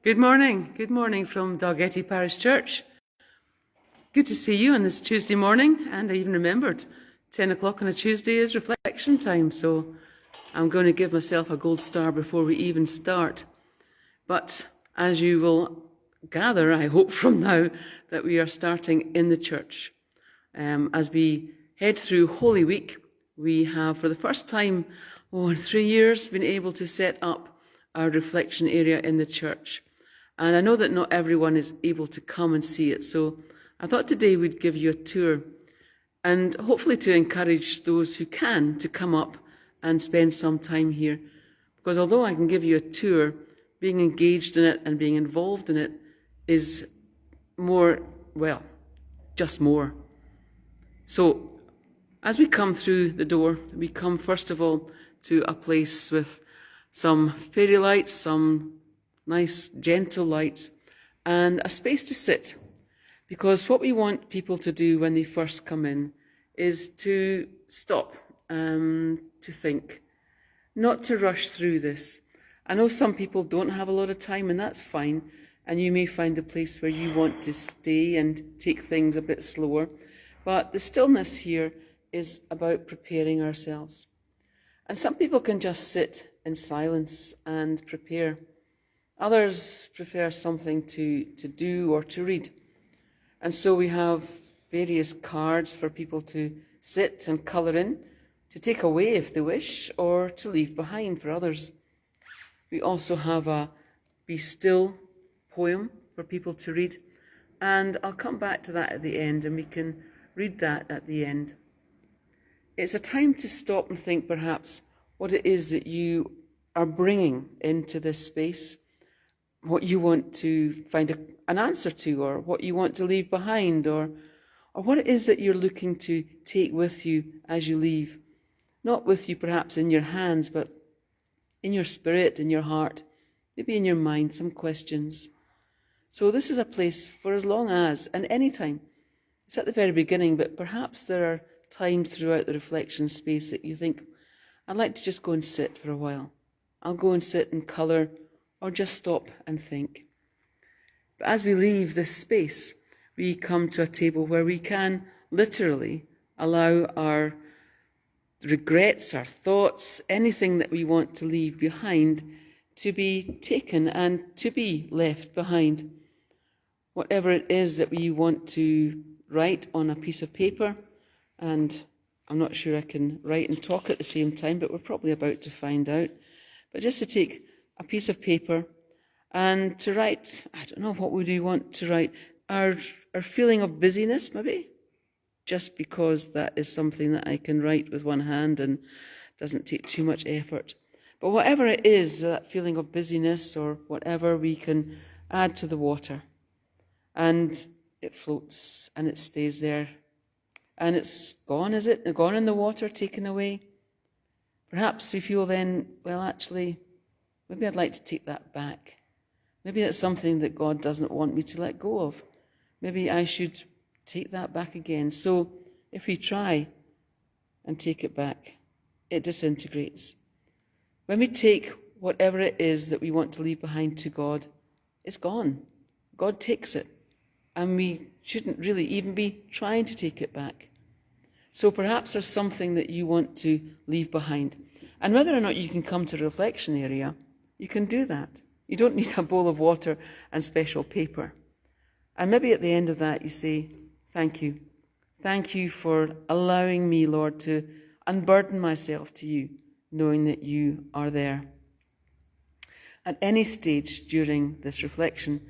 Good morning from Dalgety Parish Church. Good to see you on this Tuesday morning, and I even remembered 10 o'clock on a Tuesday is reflection time, so I'm going to give myself a gold star before we even start. But as you will gather, I hope from now, that we are starting in the church. As we head through Holy Week, we have, for the first time in 3 years, been able to set up our reflection area in the church. And I know that not everyone is able to come and see it, so I thought today we'd give you a tour and hopefully to encourage those who can to come up and spend some time here. Because although I can give you a tour, being engaged in it and being involved in it is more, well, just more. So as we come through the door, we come first of all to a place with some fairy lights, some nice gentle lights, and a space to sit. Because what we want people to do when they first come in is to stop and to think, not to rush through this. I know some people don't have a lot of time, and that's fine, and you may find a place where you want to stay and take things a bit slower, but the stillness here is about preparing ourselves. And some people can just sit in silence and prepare. Others prefer something to do or to read. And so we have various cards for people to sit and colour in, to take away if they wish, or to leave behind for others. We also have a Be Still poem for people to read, and I'll come back to that at the end, and we can read that at the end. It's a time to stop and think perhaps what it is that you are bringing into this space, what you want to find an answer to, or what you want to leave behind, or what it is that you're looking to take with you as you leave. Not with you perhaps in your hands, but in your spirit, in your heart, maybe in your mind, some questions. So this is a place for as long as, and any time. It's at the very beginning, but perhaps there are times throughout the reflection space that you think, I'd like to just go and sit for a while. I'll go and sit and colour, or just stop and think. But as we leave this space, we come to a table where we can literally allow our regrets, our thoughts, anything that we want to leave behind to be taken and to be left behind. Whatever it is that we want to write on a piece of paper, and I'm not sure I can write and talk at the same time, but we're probably about to find out. But just to take a piece of paper and to write, I don't know, what would you want to write? Our feeling of busyness, maybe? Just because that is something that I can write with one hand and doesn't take too much effort. But whatever it is, that feeling of busyness or whatever, we can add to the water. And it floats and it stays there. And it's gone, is it? Gone in the water, taken away? Perhaps we feel then, well, actually, maybe I'd like to take that back. Maybe that's something that God doesn't want me to let go of. Maybe I should take that back again. So if we try and take it back, it disintegrates. When we take whatever it is that we want to leave behind to God, it's gone. God takes it. And we shouldn't really even be trying to take it back. So perhaps there's something that you want to leave behind. And whether or not you can come to the reflection area, you can do that. You don't need a bowl of water and special paper. And maybe at the end of that you say, thank you. Thank you for allowing me, Lord, to unburden myself to you, knowing that you are there. At any stage during this reflection,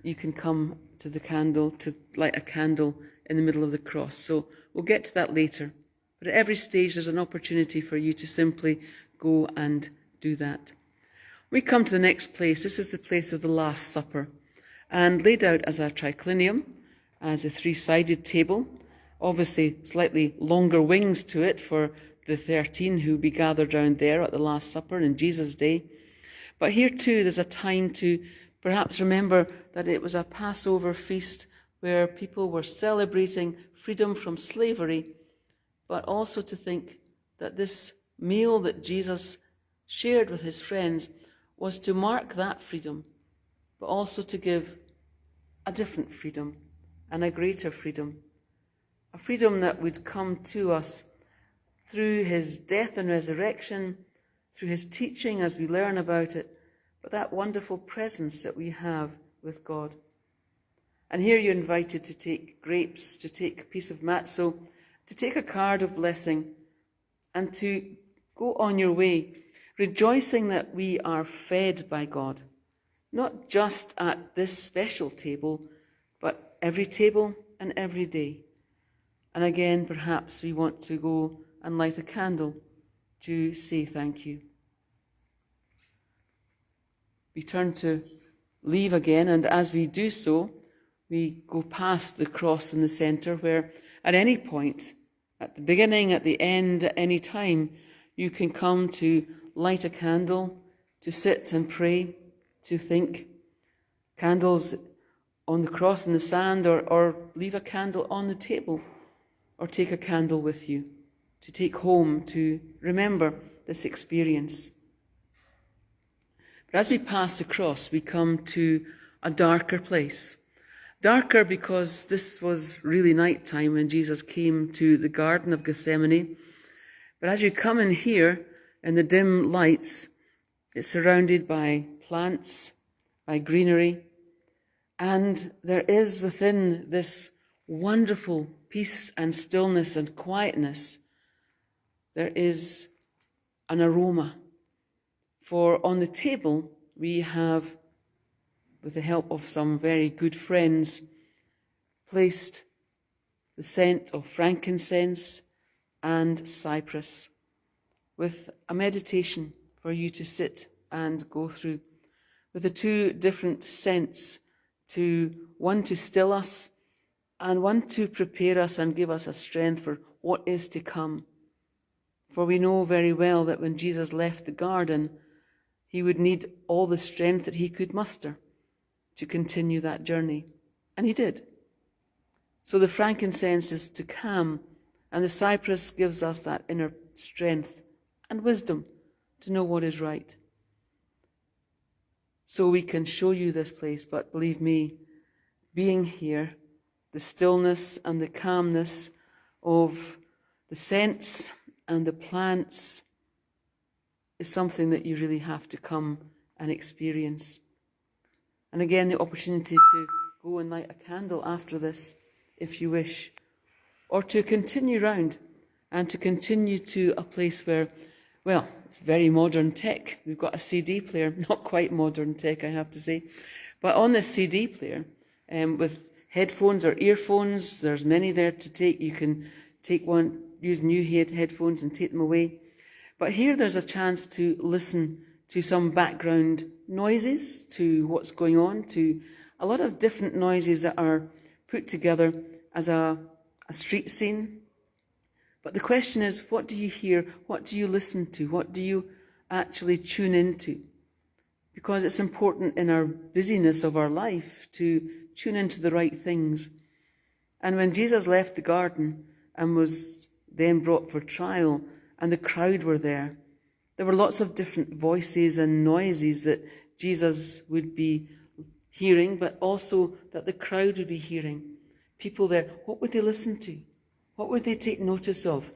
you can come to the candle, to light a candle in the middle of the cross. So we'll get to that later. But at every stage there's an opportunity for you to simply go and do that. We come to the next place. This is the place of the Last Supper. And laid out as a triclinium, as a three-sided table. Obviously slightly longer wings to it for the 13 who be gathered round there at the Last Supper in Jesus' day. But here too there's a time to perhaps remember that it was a Passover feast where people were celebrating freedom from slavery, but also to think that this meal that Jesus shared with his friends was to mark that freedom, but also to give a different freedom and a greater freedom, a freedom that would come to us through his death and resurrection, through his teaching as we learn about it, but that wonderful presence that we have with God. And here you're invited to take grapes, to take a piece of matzo, to take a card of blessing, and to go on your way, rejoicing that we are fed by God, not just at this special table, but every table and every day. And again, perhaps we want to go and light a candle to say thank you. We turn to leave again, and as we do so, we go past the cross in the centre, where at any point, at the beginning, at the end, at any time, you can come to light a candle, to sit and pray, to think. Candles on the cross in the sand, or leave a candle on the table, or take a candle with you, to take home, to remember this experience. But as we pass the cross, we come to a darker place. Darker because this was really night time when Jesus came to the Garden of Gethsemane. But as you come in here, in the dim lights, it's surrounded by plants, by greenery, and there is within this wonderful peace and stillness and quietness, there is an aroma. For on the table we have, with the help of some very good friends, placed the scent of frankincense and cypress, with a meditation for you to sit and go through, with the two different scents, one to still us and one to prepare us and give us a strength for what is to come. For we know very well that when Jesus left the garden, he would need all the strength that he could muster to continue that journey. And he did. So the frankincense is to calm, and the cypress gives us that inner strength and wisdom to know what is right. So we can show you this place, but believe me, being here, the stillness and the calmness of the scents and the plants is something that you really have to come and experience. And again, the opportunity to go and light a candle after this, if you wish, or to continue round and to continue to a place where, well, it's very modern tech. We've got a CD player, not quite modern tech, I have to say, but on this CD player, with headphones or earphones, there's many there to take. You can take one, use new headphones and take them away. But here there's a chance to listen to some background noises, to what's going on, to a lot of different noises that are put together as a street scene. But the question is, what do you hear? What do you listen to? What do you actually tune into? Because it's important in our busyness of our life to tune into the right things. And when Jesus left the garden and was then brought for trial, and the crowd were there were lots of different voices and noises that Jesus would be hearing, but also that the crowd would be hearing. People there, what would they listen to? What would they take notice of?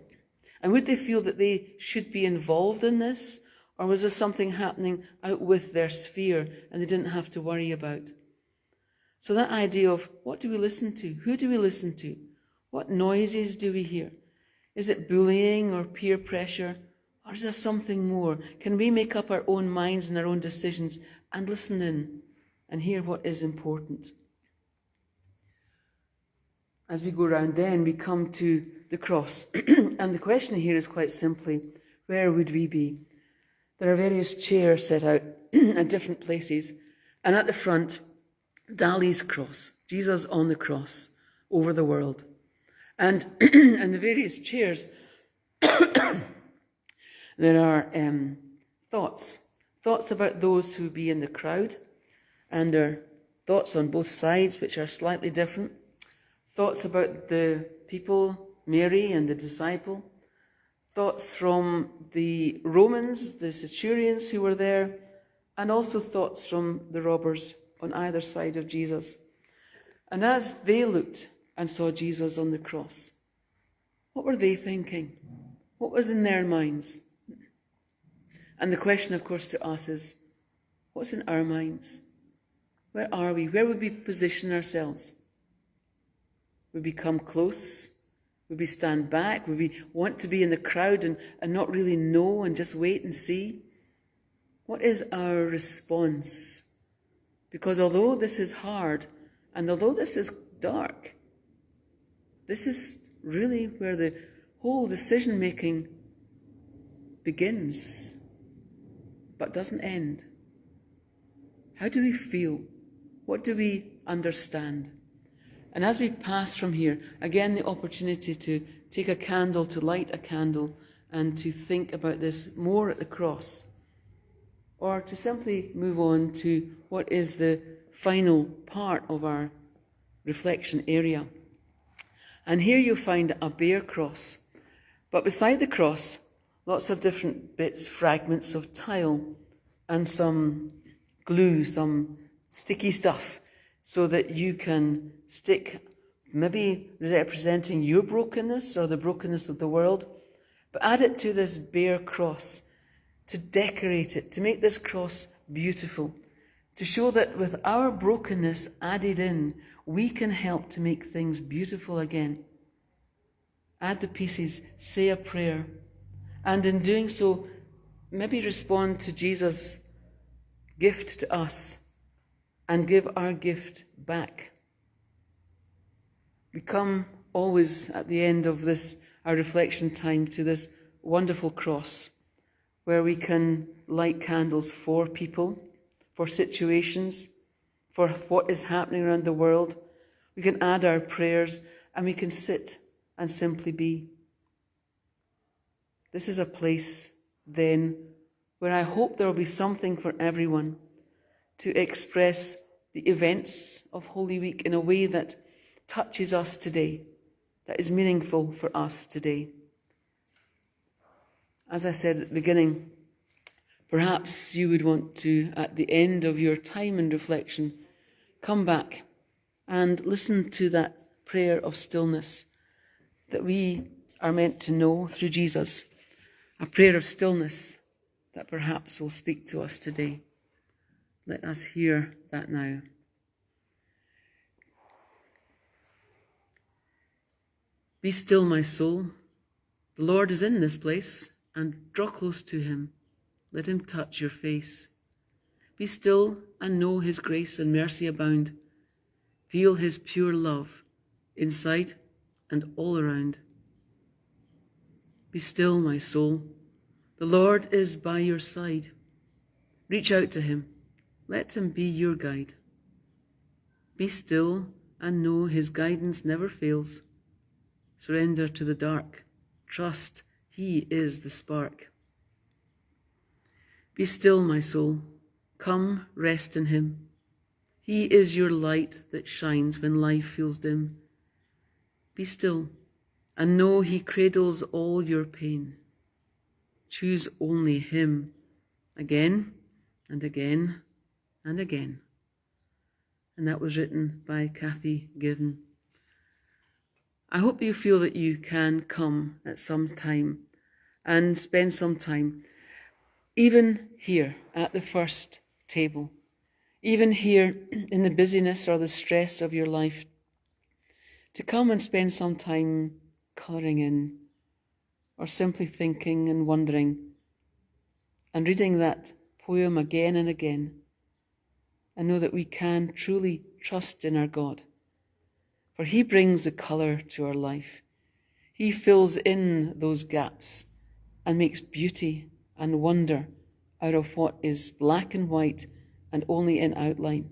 And would they feel that they should be involved in this? Or was there something happening out with their sphere and they didn't have to worry about? So that idea of what do we listen to? Who do we listen to? What noises do we hear? Is it bullying or peer pressure? Or is there something more? Can we make up our own minds and our own decisions and listen in and hear what is important? As we go round then, we come to the cross. And the question here is quite simply, where would we be? There are various chairs set out at different places. And at the front, Dali's cross, Jesus on the cross over the world. And in the various chairs, there are thoughts about those who be in the crowd, and there are thoughts on both sides which are slightly different, thoughts about the people, Mary and the disciple, thoughts from the Romans, the centurions who were there, and also thoughts from the robbers on either side of Jesus. And as they looked and saw Jesus on the cross, what were they thinking? What was in their minds? And the question, of course, to us is, what's in our minds? Where are we? Where would we position ourselves? Would we come close? Would we stand back? Would we want to be in the crowd and not really know and just wait and see? What is our response? Because although this is hard, and although this is dark, this is really where the whole decision-making begins, but doesn't end. How do we feel? What do we understand? And as we pass from here, again, the opportunity to take a candle, to light a candle, and to think about this more at the cross, or to simply move on to what is the final part of our reflection area. And here you'll find a bare cross, but beside the cross, lots of different bits, fragments of tile, and some glue, some sticky stuff, so that you can stick, maybe representing your brokenness or the brokenness of the world, but add it to this bare cross, to decorate it, to make this cross beautiful, to show that with our brokenness added in, we can help to make things beautiful again. Add the pieces, say a prayer, and in doing so, maybe respond to Jesus' gift to us and give our gift back. We come always at the end of this, our reflection time, to this wonderful cross where we can light candles for people, for situations, for what is happening around the world. We can add our prayers and we can sit and simply be. This is a place then where I hope there will be something for everyone to express the events of Holy Week in a way that touches us today, that is meaningful for us today. As I said at the beginning, perhaps you would want to, at the end of your time in reflection, come back and listen to that prayer of stillness that we are meant to know through Jesus, a prayer of stillness that perhaps will speak to us today. Let us hear that now. Be still, my soul. The Lord is in this place, and draw close to him. Let him touch your face. Be still and know his grace and mercy abound. Feel his pure love inside and all around. Be still, my soul. The Lord is by your side. Reach out to him. Let him be your guide. Be still and know his guidance never fails. Surrender to the dark. Trust he is the spark. Be still, my soul. Come, rest in him. He is your light that shines when life feels dim. Be still and know he cradles all your pain. Choose only him again and again and again. And that was written by Kathy Given. I hope you feel that you can come at some time and spend some time, even here at the first table, even here in the busyness or the stress of your life, to come and spend some time colouring in, or simply thinking and wondering, and reading that poem again and again, and know that we can truly trust in our God. For he brings the colour to our life. He fills in those gaps and makes beauty and wonder out of what is black and white and only in outline.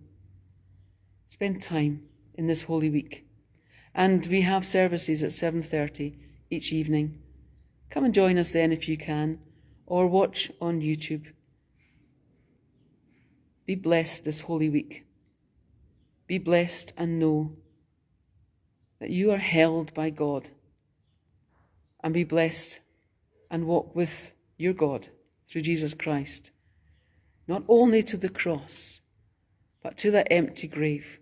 Spend time in this Holy Week. And we have services at 7:30 each evening. Come and join us then if you can, or watch on YouTube. Be blessed this Holy Week. Be blessed and know that you are held by God. And be blessed and walk with your God through Jesus Christ, not only to the cross, but to that empty grave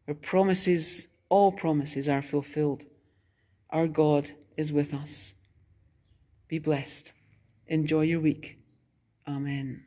where promises, all promises, are fulfilled. Our God is with us. Be blessed. Enjoy your week. Amen.